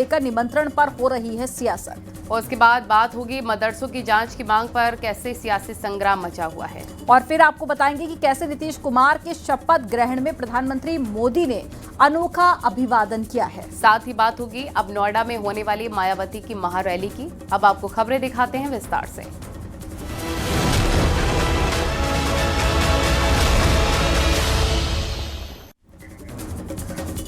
लेकर निमंत्रण पर हो रही है सियासत। और उसके बाद बात होगी मदरसों की जांच की मांग पर, कैसे सियासी संग्राम मचा हुआ है। और फिर आपको बताएंगे कि कैसे नीतीश कुमार के शपथ ग्रहण में प्रधानमंत्री मोदी ने अनोखा अभिवादन किया है। साथ ही बात होगी अब नोएडा में होने वाली मायावती की महारैली की। अब आपको खबरें दिखाते हैं विस्तार से।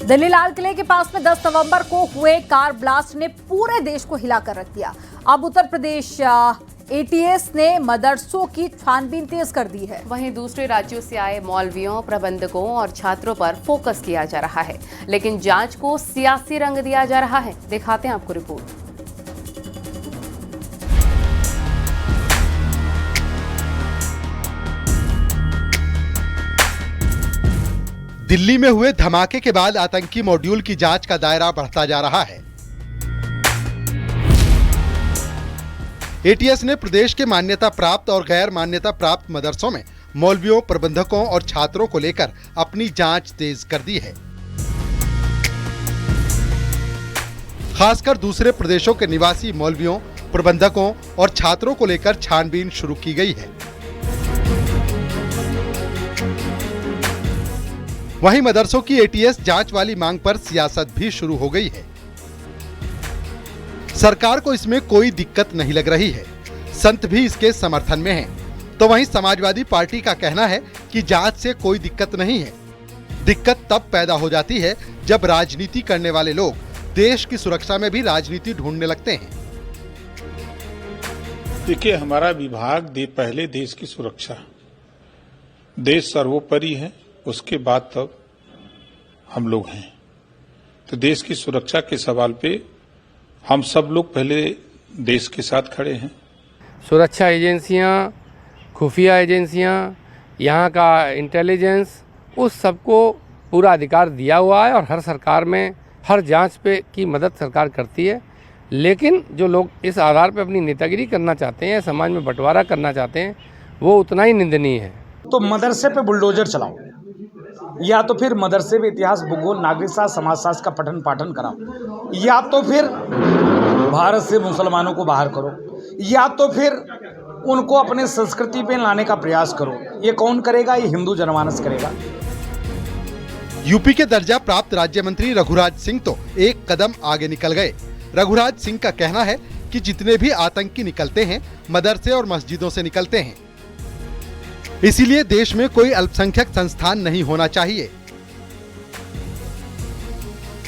दिल्ली लाल किले के पास में 10 नवंबर को हुए कार ब्लास्ट ने पूरे देश को हिलाकर रख दिया। अब उत्तर प्रदेश एटीएस ने मदरसों की छानबीन तेज कर दी है। वहीं दूसरे राज्यों से आए मौलवियों, प्रबंधकों और छात्रों पर फोकस किया जा रहा है, लेकिन जांच को सियासी रंग दिया जा रहा है। दिखाते हैं आपको रिपोर्ट। दिल्ली में हुए धमाके के बाद आतंकी मॉड्यूल की जांच का दायरा बढ़ता जा रहा है। एटीएस ने प्रदेश के मान्यता प्राप्त और गैर मान्यता प्राप्त मदरसों में मौलवियों, प्रबंधकों और छात्रों को लेकर अपनी जांच तेज कर दी है। खासकर दूसरे प्रदेशों के निवासी मौलवियों, प्रबंधकों और छात्रों को लेकर छानबीन शुरू की गई है। वहीं मदरसों की एटीएस जांच वाली मांग पर सियासत भी शुरू हो गई है। सरकार को इसमें कोई दिक्कत नहीं लग रही है, संत भी इसके समर्थन में हैं। तो वहीं समाजवादी पार्टी का कहना है कि जांच से कोई दिक्कत नहीं है। दिक्कत तब पैदा हो जाती है जब राजनीति करने वाले लोग देश की सुरक्षा में भी राजनीति ढूंढने लगते हैं। देखिए, हमारा विभाग पहले देश की सुरक्षा, देश सर्वोपरि है, उसके बाद तब हम लोग हैं। तो देश की सुरक्षा के सवाल पे हम सब लोग पहले देश के साथ खड़े हैं। सुरक्षा एजेंसियां, खुफिया एजेंसियां, यहाँ का इंटेलिजेंस, उस सबको पूरा अधिकार दिया हुआ है और हर सरकार में हर जांच पे की मदद सरकार करती है। लेकिन जो लोग इस आधार पे अपनी नेतागिरी करना चाहते हैं, समाज में बंटवारा करना चाहते हैं, वो उतना ही निंदनीय है। तो मदरसे पे बुलडोजर चलाओ, या तो फिर मदरसे में इतिहास, भूगोल, नागरिकता, समाजशास्त्र का पठन पाठन कराओ, या तो फिर भारत से मुसलमानों को बाहर करो, या तो फिर उनको अपने संस्कृति पे लाने का प्रयास करो। ये कौन करेगा? ये हिंदू जनमानस करेगा। यूपी के दर्जा प्राप्त राज्य मंत्री रघुराज सिंह तो एक कदम आगे निकल गए। रघुराज सिंह का कहना है कि जितने भी आतंकी निकलते हैं, मदरसे और मस्जिदों से निकलते हैं। इसीलिए देश में कोई अल्पसंख्यक संस्थान नहीं होना चाहिए।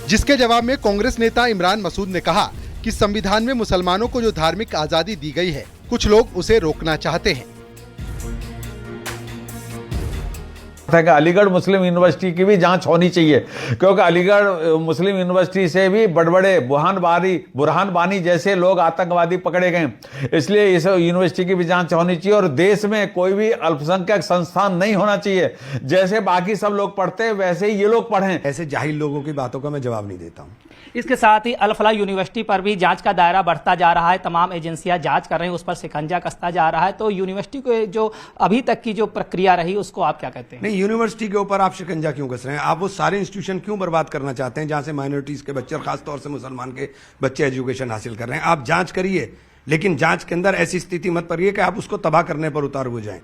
जिसके जवाब में कांग्रेस नेता इमरान मसूद ने कहा कि संविधान में मुसलमानों को जो धार्मिक आजादी दी गई है, कुछ लोग उसे रोकना चाहते हैं। अलीगढ़ मुस्लिम यूनिवर्सिटी की भी जांच होनी चाहिए, क्योंकि अलीगढ़ मुस्लिम यूनिवर्सिटी से भी बड़े बड़े बुरहान बानी जैसे लोग आतंकवादी पकड़े गए। इसलिए इस यूनिवर्सिटी की भी जांच होनी चाहिए और देश में कोई भी अल्पसंख्यक संस्थान नहीं होना चाहिए। जैसे बाकी सब लोग पढ़ते हैं वैसे ही ये लोग पढ़ें। ऐसे जाहिल लोगों की बातों का मैं जवाब नहीं देता हूँ। इसके साथ ही अल फलाह यूनिवर्सिटी पर भी जांच का दायरा बढ़ता जा रहा है। तमाम एजेंसियां जांच कर रही हैं, उस पर शिकंजा कसता जा रहा है। तो यूनिवर्सिटी को जो अभी तक की जो प्रक्रिया रही, उसको आप क्या कहते हैं? नहीं, यूनिवर्सिटी के ऊपर आप शिकंजा क्यों कस रहे हैं? आप वो सारे इंस्टीट्यूशन क्यों बर्बाद करना चाहते हैं जहां से माइनॉरिटीज के बच्चे और खासतौर से मुसलमान के बच्चे एजुकेशन हासिल कर रहे हैं? आप जांच करिए, लेकिन जांच के अंदर ऐसी स्थिति मत करिए कि आप उसको तबाह करने पर उतारू हो जाएं।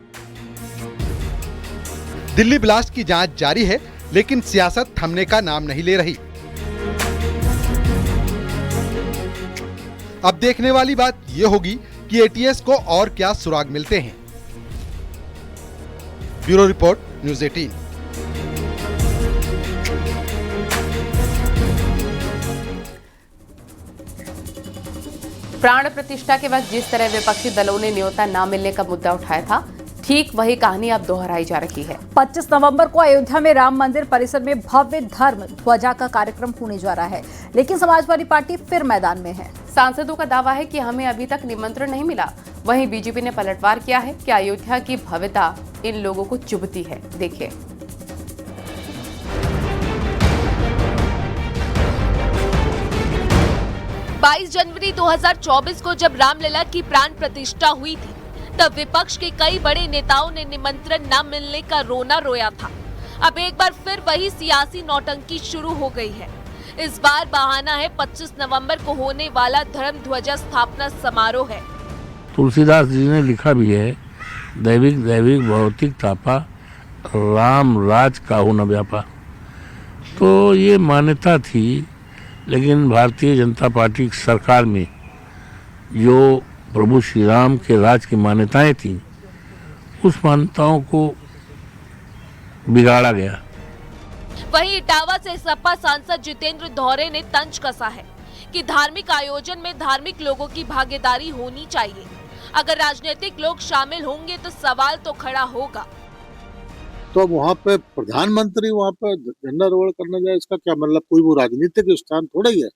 दिल्ली ब्लास्ट की जांच जारी है, लेकिन सियासत थमने का नाम नहीं ले रही। अब देखने वाली बात यह होगी कि एटीएस को और क्या सुराग मिलते हैं। Bureau report, news 18। प्राण प्रतिष्ठा के वक्त जिस तरह विपक्षी दलों ने न्योता न मिलने का मुद्दा उठाया था, ठीक वही कहानी अब दोहराई जा रही है। 25 नवंबर को अयोध्या में राम मंदिर परिसर में भव्य धर्म ध्वजा का कार्यक्रम होने जा रहा है, लेकिन समाजवादी पार्टी फिर मैदान में है। सांसदों का दावा है कि हमें अभी तक निमंत्रण नहीं मिला। वहीं बीजेपी ने पलटवार किया है कि अयोध्या की भव्यता इन लोगों को चुभती है। देखिए, 22 जनवरी 2024 को जब रामलला की प्राण प्रतिष्ठा हुई थी, तब विपक्ष के कई बड़े नेताओं ने निमंत्रण न मिलने का रोना रोया था। अब एक बार फिर वही सियासी नौटंकी शुरू हो गई है। इस बार बहाना है 25 नवंबर को होने वाला धर्म ध्वजा स्थापना समारोह है। तुलसीदास जी ने लिखा भी है, दैविक दैविक भौतिक तापा, राम राज काहू न व्यापा। तो ये मान्यता थी, लेकिन भारतीय जनता पार्टी की सरकार में जो प्रभु श्री राम के राज की मान्यताएं थी, उस मान्यताओं को बिगाड़ा गया। वहीं इटावा से सपा सांसद जितेंद्र धौरे ने तंज कसा है कि धार्मिक आयोजन में धार्मिक लोगों की भागीदारी होनी चाहिए। अगर राजनीतिक लोग शामिल होंगे तो सवाल तो खड़ा होगा। तो अब वहाँ पे प्रधानमंत्री वहाँ पे झंडा रोहण करने जाए, इसका क्या मतलब? कोई वो राजनीतिक स्थान थोड़ा ही है।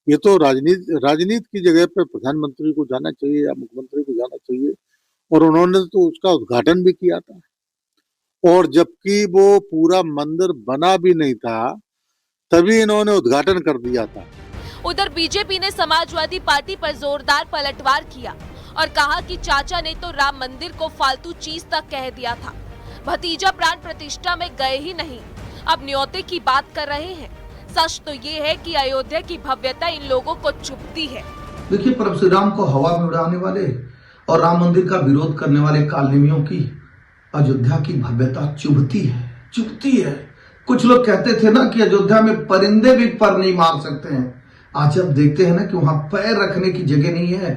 ये तो राजनीति की जगह पे प्रधानमंत्री को जाना चाहिए या मुख्यमंत्री को जाना चाहिए, और उन्होंने तो उसका उद्घाटन भी किया था, और जबकि वो पूरा मंदिर बना भी नहीं था तभी इन्होंने उद्घाटन कर दिया था। उधर बीजेपी ने समाजवादी पार्टी पर जोरदार पलटवार किया और कहा कि चाचा ने तो राम मंदिर को फालतू चीज तक कह दिया था, भतीजा प्राण प्रतिष्ठा में गए ही नहीं, अब न्योते की बात कर रहे हैं। सच तो ये है कि अयोध्या की भव्यता इन लोगों को चुभती है। देखिए, प्रभु श्री राम को हवा में उड़ाने वाले और राम मंदिर का विरोध करने वाले कालनेमियों की अयोध्या की भव्यता चुभती है। कुछ लोग कहते थे ना कि अयोध्या में परिंदे भी पर नहीं मार सकते हैं। आज जब देखते हैं ना कि वहां पैर रखने की जगह नहीं है,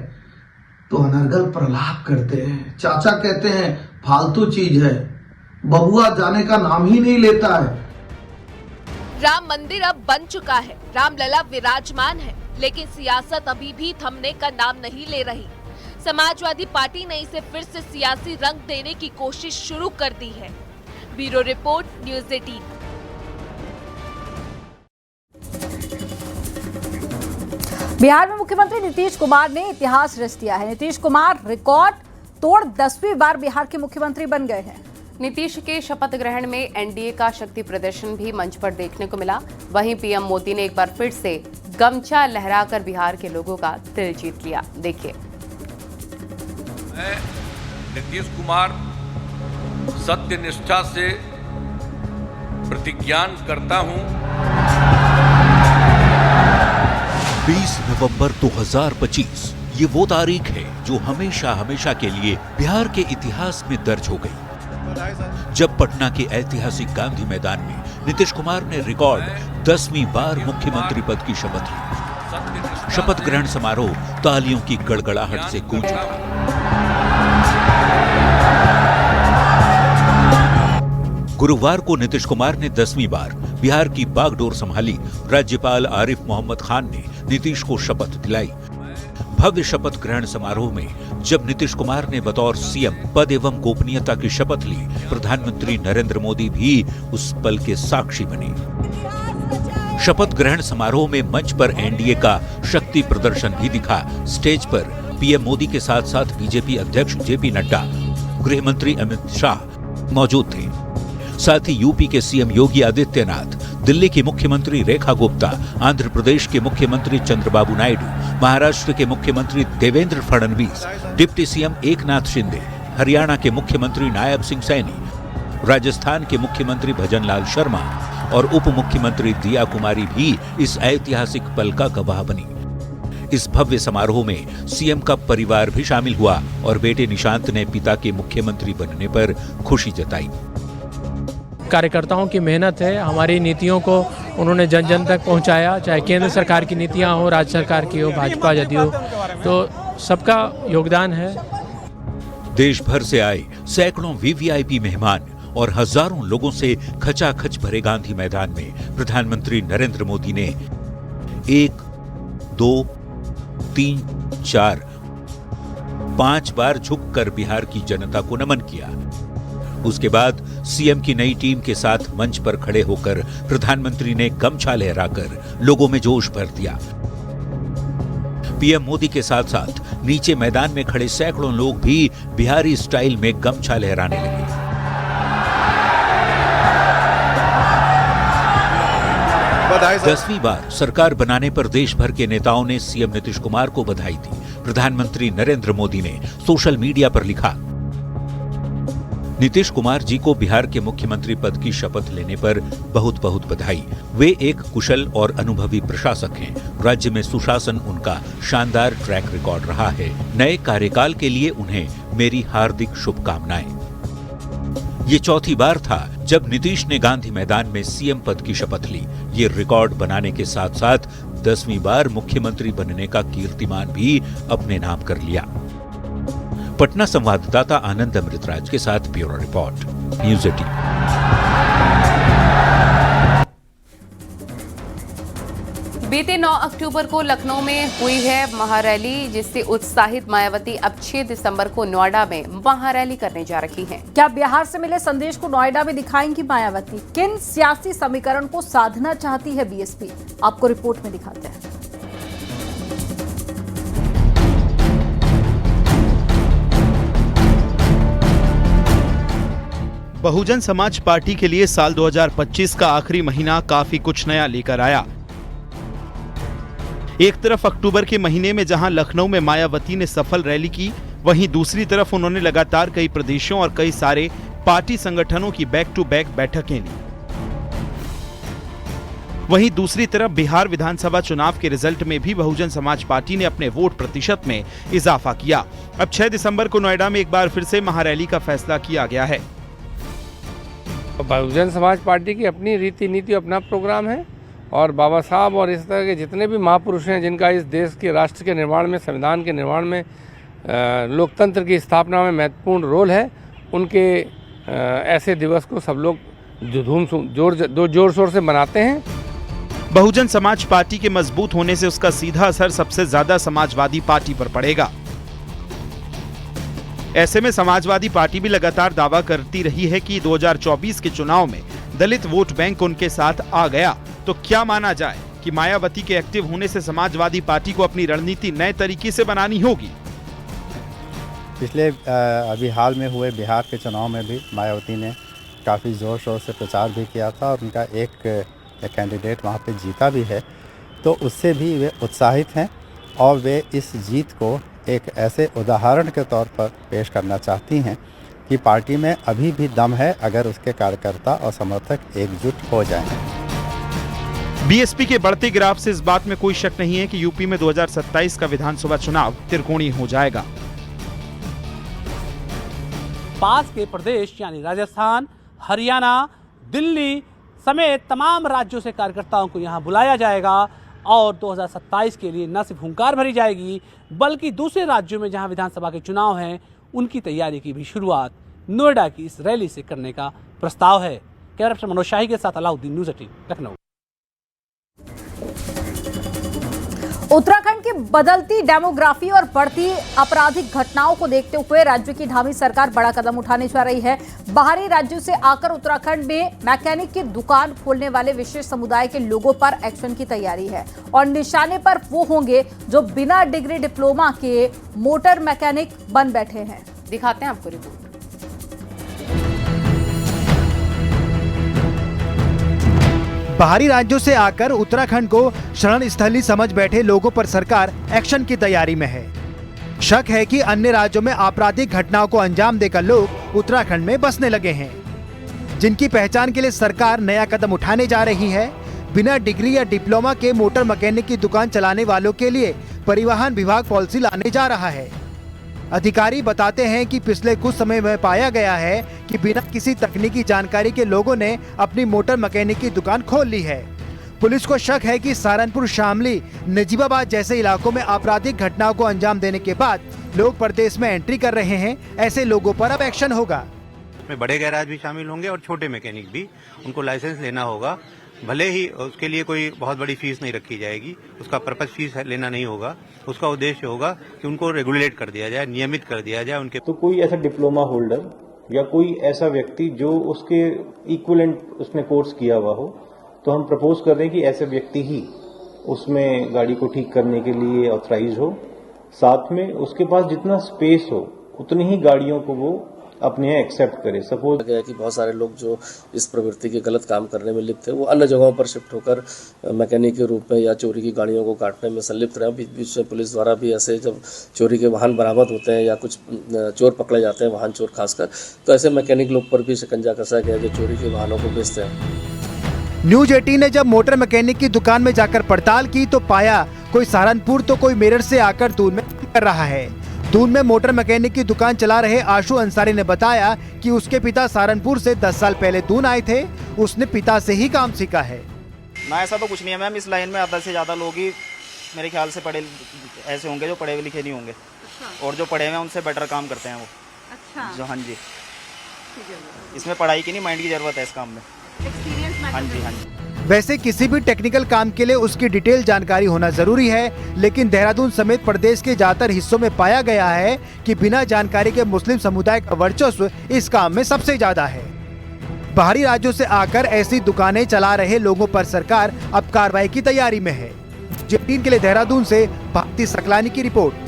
तो अनर्गल प्रलाप करते हैं। चाचा कहते हैं फालतू चीज है, बहुआ जाने का नाम ही नहीं लेता है। राम मंदिर अब बन चुका है, रामलला विराजमान है, लेकिन सियासत अभी भी थमने का नाम नहीं ले रही। समाजवादी पार्टी ने इसे फिर से सियासी रंग देने की कोशिश शुरू कर दी है। Bureau report, news 18। बिहार में मुख्यमंत्री नीतीश कुमार ने इतिहास रच दिया है। नीतीश कुमार रिकॉर्ड तोड़ 10वीं बार बिहार के मुख्यमंत्री बन गए हैं। नीतीश के शपथ ग्रहण में एनडीए का शक्ति प्रदर्शन भी मंच पर देखने को मिला। वहीं पीएम मोदी ने एक बार फिर से गमछा लहराकर बिहार के लोगों का दिल जीत लिया। देखिए, मैं नीतीश कुमार सत्य निष्ठा से प्रतिज्ञान करता हूं। 20 नवंबर 2025 ये वो तारीख है जो हमेशा हमेशा के लिए बिहार के इतिहास में दर्ज हो गई, जब पटना के ऐतिहासिक गांधी मैदान में नीतीश कुमार ने रिकॉर्ड 10वीं बार मुख्यमंत्री पद की शपथ ली। शपथ ग्रहण समारोह तालियों की गड़गड़ाहट से गूंज उठा। गुरुवार को नीतीश कुमार ने 10वीं बार बिहार की बागडोर संभाली। राज्यपाल आरिफ मोहम्मद खान ने नीतीश को शपथ दिलाई। भव्य शपथ ग्रहण समारोह में जब नीतीश कुमार ने बतौर सीएम पद एवं गोपनीयता की शपथ ली, प्रधानमंत्री नरेंद्र मोदी भी उस पल के साक्षी बने। शपथ ग्रहण समारोह में मंच पर एनडीए का शक्ति प्रदर्शन भी दिखा। स्टेज पर पीएम मोदी के साथ साथ बीजेपी अध्यक्ष जेपी नड्डा, गृह मंत्री अमित शाह मौजूद थे। साथ ही यूपी के सीएम योगी आदित्यनाथ, दिल्ली की मुख्यमंत्री रेखा गुप्ता, आंध्र प्रदेश के मुख्यमंत्री चंद्रबाबू नायडू, महाराष्ट्र के मुख्यमंत्री देवेंद्र फडणवीस, डिप्टी सीएम एकनाथ शिंदे, हरियाणा के मुख्यमंत्री नायब सिंह सैनी, राजस्थान के मुख्यमंत्री भजनलाल शर्मा और उप मुख्यमंत्री दिया कुमारी भी इस ऐतिहासिक पल का गवाह बनी। इस भव्य समारोह में सीएम का परिवार भी शामिल हुआ और बेटे निशांत ने पिता के मुख्यमंत्री बनने पर खुशी जताई। कार्यकर्ताओं की मेहनत है, हमारी नीतियों को उन्होंने जन जन तक पहुंचाया, चाहे केंद्र सरकार की नीतियां हो, राज्य सरकार की हो, भाजपा जदयू, तो सबका योगदान है। देश भर से आए सैकड़ों वीवीआईपी मेहमान और हजारों लोगों से खचाखच भरे गांधी मैदान में प्रधानमंत्री नरेंद्र मोदी ने 1, 2, 3, 4, 5 बार झुककर बिहार की जनता को नमन किया। उसके बाद सीएम की नई टीम के साथ मंच पर खड़े होकर प्रधानमंत्री ने गमछा लहराकर लोगों में जोश भर दिया। पीएम मोदी के साथ साथ नीचे मैदान में खड़े सैकड़ों लोग भी बिहारी स्टाइल में गमछा लहराने लगे। बधाई। 10वीं बार सरकार बनाने पर देश भर के नेताओं ने सीएम नीतीश कुमार को बधाई दी। प्रधानमंत्री नरेंद्र मोदी ने सोशल मीडिया पर लिखा, नीतीश कुमार जी को बिहार के मुख्यमंत्री पद की शपथ लेने पर बहुत बहुत बधाई। वे एक कुशल और अनुभवी प्रशासक हैं। राज्य में सुशासन उनका शानदार ट्रैक रिकॉर्ड रहा है। नए कार्यकाल के लिए उन्हें मेरी हार्दिक शुभकामनाएं। ये चौथी बार था जब नीतीश ने गांधी मैदान में सीएम पद की शपथ ली। ये रिकॉर्ड बनाने के साथ साथ 10वीं बार मुख्यमंत्री बनने का कीर्तिमान भी अपने नाम कर लिया। पटना संवाददाता आनंद अमृतराज के साथ ब्यूरो रिपोर्ट, न्यूज़ 18। बीते 9 अक्टूबर को लखनऊ में हुई है महारैली, जिससे उत्साहित मायावती अब 6 दिसंबर को नोएडा में महारैली करने जा रही हैं। क्या बिहार से मिले संदेश को नोएडा में दिखाएंगी मायावती? किन सियासी समीकरण को साधना चाहती है बीएसपी? आपको रिपोर्ट में दिखाते हैं। बहुजन समाज पार्टी के लिए साल 2025 का आखिरी महीना काफी कुछ नया लेकर आया। एक तरफ अक्टूबर के महीने में जहां लखनऊ में मायावती ने सफल रैली की, वहीं दूसरी तरफ उन्होंने लगातार कई प्रदेशों और कई सारे पार्टी संगठनों की बैक टू बैक बैठकें ली। वहीं दूसरी तरफ बिहार विधानसभा चुनाव के रिजल्ट में भी बहुजन समाज पार्टी ने अपने वोट प्रतिशत में इजाफा किया। अब 6 दिसंबर को नोएडा में एक बार फिर से महारैली का फैसला किया गया है। बहुजन समाज पार्टी की अपनी रीति नीति, अपना प्रोग्राम है और बाबा साहब और इस तरह के जितने भी महापुरुष हैं जिनका इस देश के राष्ट्र के निर्माण में, संविधान के निर्माण में, लोकतंत्र की स्थापना में महत्वपूर्ण रोल है, उनके ऐसे दिवस को सब लोग जोर शोर से मनाते हैं। बहुजन समाज पार्टी के मजबूत होने से उसका सीधा असर सबसे ज्यादा समाजवादी पार्टी पर पड़ेगा। ऐसे में समाजवादी पार्टी भी लगातार दावा करती रही है कि 2024 के चुनाव में दलित वोट बैंक उनके साथ आ गया। तो क्या माना जाए कि मायावती के एक्टिव होने से समाजवादी पार्टी को अपनी रणनीति नए तरीके से बनानी होगी? पिछले अभी हाल में हुए बिहार के चुनाव में भी मायावती ने काफ़ी ज़ोर शोर से प्रचार भी किया था और उनका एक कैंडिडेट वहाँ पे जीता भी है। तो उससे भी वे उत्साहित हैं और वे इस जीत को एक ऐसे उदाहरण के तौर पर पेश करना चाहती हैं कि पार्टी में अभी भी दम है अगर उसके कार्यकर्ता और समर्थक एकजुट हो जाएं। बीएसपी के बढ़ते ग्राफ से इस बात में कोई शक नहीं है कि यूपी में 2027 का विधानसभा चुनाव त्रिकोणीय हो जाएगा। पास के प्रदेश यानी राजस्थान, हरियाणा, दिल्ली समेत तमाम राज्यों से कार्यकर्ताओं को यहां बुलाया जाएगा और 2027 के लिए न सिर्फ हुंकार भरी जाएगी बल्कि दूसरे राज्यों में जहां विधानसभा के चुनाव हैं उनकी तैयारी की भी शुरुआत नोएडा की इस रैली से करने का प्रस्ताव है। कैमरा पर्सन मनोज शाही के साथ अलाउद्दीन, न्यूज़ 18 लखनऊ। उत्तराखंड की बदलती डेमोग्राफी और बढ़ती आपराधिक घटनाओं को देखते हुए राज्य की धामी सरकार बड़ा कदम उठाने जा रही है। बाहरी राज्यों से आकर उत्तराखंड में मैकेनिक की दुकान खोलने वाले विशेष समुदाय के लोगों पर एक्शन की तैयारी है और निशाने पर वो होंगे जो बिना डिग्री डिप्लोमा के मोटर मैकेनिक बन बैठे हैं। दिखाते हैं आपको रिपोर्ट। बाहरी राज्यों से आकर उत्तराखंड को शरण स्थली समझ बैठे लोगों पर सरकार एक्शन की तैयारी में है। शक है कि अन्य राज्यों में आपराधिक घटनाओं को अंजाम देकर लोग उत्तराखंड में बसने लगे हैं, जिनकी पहचान के लिए सरकार नया कदम उठाने जा रही है। बिना डिग्री या डिप्लोमा के मोटर मैकेनिक की दुकान चलाने वालों के लिए परिवहन विभाग पॉलिसी लाने जा रहा है। अधिकारी बताते हैं कि पिछले कुछ समय में पाया गया है कि बिना किसी तकनीकी जानकारी के लोगों ने अपनी मोटर मैकेनिक की दुकान खोल ली है। पुलिस को शक है कि सहारनपुर, शामली, नजीबाबाद जैसे इलाकों में आपराधिक घटनाओं को अंजाम देने के बाद लोग प्रदेश में एंट्री कर रहे हैं। ऐसे लोगों पर अब एक्शन होगा। इसमें बड़े गैराज भी शामिल होंगे और छोटे मैकेनिक भी, उनको लाइसेंस लेना होगा। भले ही उसके लिए कोई बहुत बड़ी फीस नहीं रखी जाएगी, उसका पर्पस फीस लेना नहीं होगा। उसका उद्देश्य होगा कि उनको रेगुलेट कर दिया जाए, नियमित कर दिया जाए उनके। तो कोई ऐसा डिप्लोमा होल्डर या कोई ऐसा व्यक्ति जो उसके इक्विवेलेंट उसने कोर्स किया हुआ हो, तो हम प्रपोज कर रहे हैं कि ऐसे व्यक्ति ही उसमें गाड़ी को ठीक करने के लिए ऑथराइज हो। साथ में उसके पास जितना स्पेस हो उतनी ही गाड़ियों को वो अपने यहाँ एक्सेप्ट करे। सपोज गया कि बहुत सारे लोग जो इस प्रवृत्ति के गलत काम करने में लिप्त थे वो अन्य जगहों पर शिफ्ट होकर मैकेनिक के रूप में या चोरी की गाड़ियों को काटने में संलिप्त रहे। बीच बीच में पुलिस द्वारा भी ऐसे जब चोरी के वाहन बरामद होते हैं या कुछ चोर पकड़े जाते हैं, वाहन चोर खासकर, तो ऐसे मैकेनिक लोग पर भी शिकंजा कसा गया जो चोरी के वाहनों को बेचते हैं। न्यूज 18 ने जब मोटर मैकेनिक की दुकान में जाकर पड़ताल की तो पाया कोई सहारनपुर तो कोई मेरठ से आकर दून में कर रहा है। दून में मोटर मैकेनिक की दुकान चला रहे आशु अंसारी ने बताया कि उसके पिता सहारनपुर से 10 साल पहले दून आए थे। उसने पिता से ही काम सीखा है। ना ऐसा तो कुछ नहीं है मैम, इस लाइन में आधा से ज्यादा लोग ही मेरे ख्याल से पढ़े ऐसे होंगे जो पढ़े लिखे नहीं होंगे। अच्छा। और जो पढ़े हुए हैं उनसे बेटर काम करते हैं वो। अच्छा। जो हाँ जी, इसमें पढ़ाई की नहीं, माइंड की जरूरत है इस काम में। हाँ जी हाँ जी। वैसे किसी भी टेक्निकल काम के लिए उसकी डिटेल जानकारी होना जरूरी है, लेकिन देहरादून समेत प्रदेश के ज्यादातर हिस्सों में पाया गया है कि बिना जानकारी के मुस्लिम समुदाय का वर्चस्व इस काम में सबसे ज्यादा है। बाहरी राज्यों से आकर ऐसी दुकानें चला रहे लोगों पर सरकार अब कार्रवाई की तैयारी में है। J18 के लिए देहरादून से भारती सकलानी की रिपोर्ट।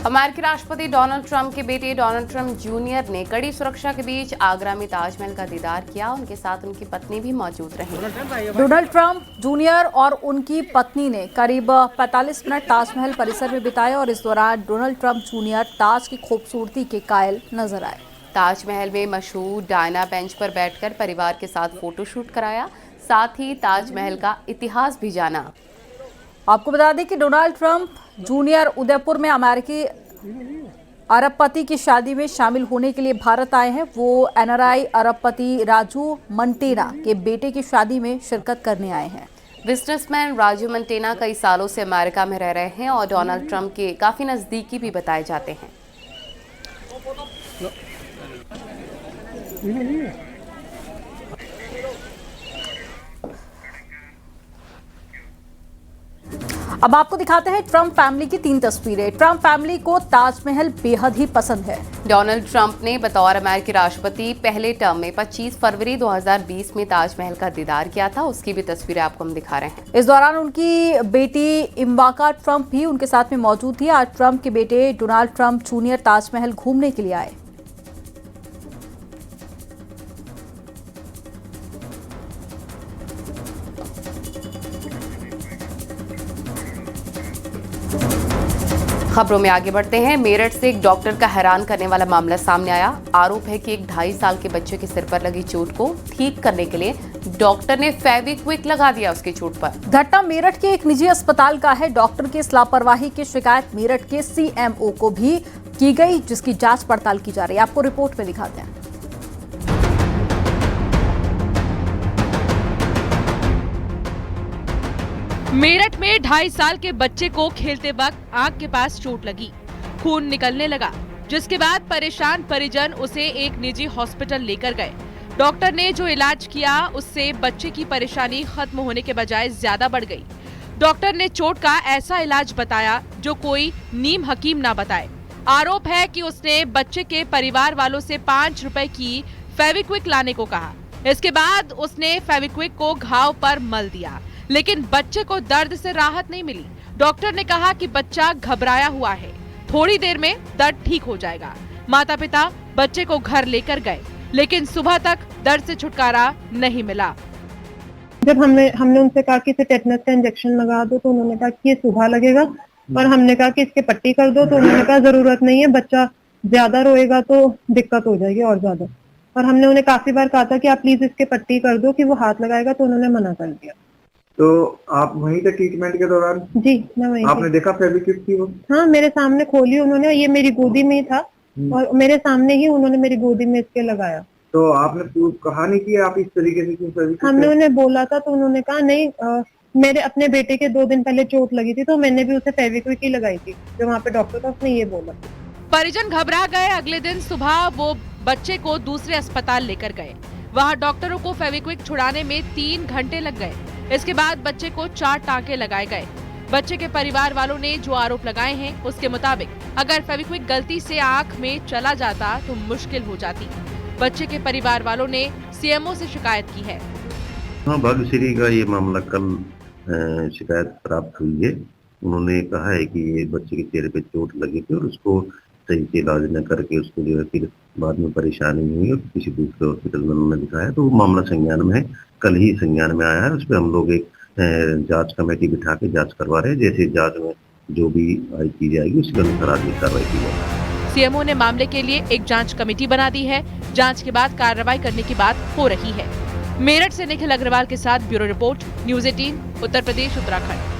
अमेरिकी राष्ट्रपति डोनाल्ड ट्रंप के बेटे डोनाल्ड ट्रंप जूनियर ने कड़ी सुरक्षा के बीच आगरा में ताजमहल का दीदार किया। उनके साथ उनकी पत्नी भी मौजूद रही। डोनाल्ड ट्रंप जूनियर और उनकी पत्नी ने करीब 45 मिनट ताजमहल परिसर में बिताए और इस दौरान डोनाल्ड ट्रंप जूनियर ताज की खूबसूरती के कायल नजर आए। ताजमहल में मशहूर डायना बेंच पर बैठकर परिवार के साथ फोटोशूट कराया, साथ ही ताजमहल का इतिहास भी जाना। आपको बता दें कि डोनाल्ड ट्रंप जूनियर उदयपुर में अमेरिकी अरबपति की शादी में शामिल होने के लिए भारत आए हैं। वो NRI अरबपति राजू मंटेना के बेटे की शादी में शिरकत करने आए हैं। बिजनेसमैन राजू मंटेना कई सालों से अमेरिका में रह रहे हैं और डोनाल्ड ट्रंप के काफी नजदीकी भी बताए जाते हैं। अब आपको दिखाते हैं ट्रंप फैमिली की 3 तस्वीरें। ट्रंप फैमिली को ताजमहल बेहद ही पसंद है। डोनाल्ड ट्रंप ने बतौर अमेरिकी राष्ट्रपति पहले टर्म में 25 फरवरी 2020 में ताजमहल का दीदार किया था। उसकी भी तस्वीरें आपको हम दिखा रहे हैं। इस दौरान उनकी बेटी इवांका ट्रंप भी उनके साथ में मौजूद थी। आज ट्रंप के बेटे डोनाल्ड ट्रंप जूनियर ताजमहल घूमने के लिए आए। खबरों में आगे बढ़ते हैं। मेरठ से एक डॉक्टर का हैरान करने वाला मामला सामने आया। आरोप है कि एक 2.5 साल के बच्चे के सिर पर लगी चोट को ठीक करने के लिए डॉक्टर ने फेविक्विक लगा दिया उसकी चोट पर। घटना मेरठ के एक निजी अस्पताल का है। डॉक्टर की इस लापरवाही की शिकायत मेरठ के CMO को भी की गई, जिसकी जांच पड़ताल की जा रही है। आपको रिपोर्ट में दिखाते हैं। मेरठ में 2.5 साल के बच्चे को खेलते वक्त आंख के पास चोट लगी, खून निकलने लगा, जिसके बाद परेशान परिजन उसे एक निजी हॉस्पिटल लेकर गए। डॉक्टर ने जो इलाज किया उससे बच्चे की परेशानी खत्म होने के बजाय ज्यादा बढ़ गई। डॉक्टर ने चोट का ऐसा इलाज बताया जो कोई नीम हकीम ना बताए। आरोप है कि उसने बच्चे के परिवार वालों से 5 रुपए की फेविक्विक लाने को कहा। इसके बाद उसने फेविक्विक को घाव पर मल दिया, लेकिन बच्चे को दर्द से राहत नहीं मिली। डॉक्टर ने कहा कि बच्चा घबराया हुआ है, थोड़ी देर में दर्द ठीक हो जाएगा। माता पिता बच्चे को घर लेकर गए, लेकिन सुबह तक दर्द से छुटकारा नहीं मिला। जब हमने उनसे कहा कि इसे टेटनस का इंजेक्शन लगा दो, तो उन्होंने कहा कि ये सुबह लगेगा, और हमने कहा कि इसके पट्टी कर दो, तो उन्होंने कहा जरूरत नहीं है, बच्चा ज्यादा रोएगा तो दिक्कत हो जाएगी और ज्यादा। और हमने उन्हें काफी बार कहा था कि आप प्लीज इसके पट्टी कर दो कि वो हाथ लगाएगा, तो उन्होंने मना कर दिया। तो आप वहीं थे ट्रीटमेंट के दौरान? जी, मैं वहीं आपने देखा फेविक्विक थी वो? हाँ, मेरे सामने खोली उन्होंने, ये मेरी गोदी में ही था और मेरे सामने ही उन्होंने मेरी गोदी में इसके लगाया। तो आपने कहा नहीं कि आप इस तरीके से क्यों फेविक्विक? हमने उन्हें बोला था तो उन्होंने कहा नहीं, मेरे अपने बेटे के 2 दिन पहले चोट लगी थी तो मैंने भी उसे फेविक्विक ही लगाई थी। जो वहाँ पे डॉक्टर था उसने ये बोला। परिजन घबरा गए। अगले दिन सुबह वो बच्चे को दूसरे अस्पताल लेकर गए। वहाँ डॉक्टरों को फेविक्विक छुड़ाने में 3 घंटे लग गए। इसके बाद बच्चे को 4 टांके लगाए गए। बच्चे के परिवार वालों ने जो आरोप लगाए हैं उसके मुताबिक अगर फेविक्विक गलती से आंख में चला जाता तो मुश्किल हो जाती। बच्चे के परिवार वालों ने CMO से शिकायत की है। हाँ, भाग्यश्री का ये मामला कल शिकायत प्राप्त हुई है। उन्होंने कहा है कि ये बच्चे के चेहरे पे चोट लगी थी और उसको सही से इलाज न करके उसको जो है फिर बाद में परेशानी हुई और किसी दूसरे हॉस्पिटल में उन्होंने दिखाया, तो वो मामला संज्ञान में है, कल ही संज्ञान में आया है। उस पर हम लोग एक जांच कमेटी बिठा के जांच करवा रहे हैं। जैसे जांच में जो भी की जाएगी उसके अनुसार आगे कार्रवाई की जाएगी। सीएमओ ने मामले के लिए एक जांच कमेटी बना दी है। जांच के बाद कार्रवाई करने की बात हो रही है। मेरठ से निखिल अग्रवाल के साथ bureau report, news 18 Uttar Pradesh Uttarakhand.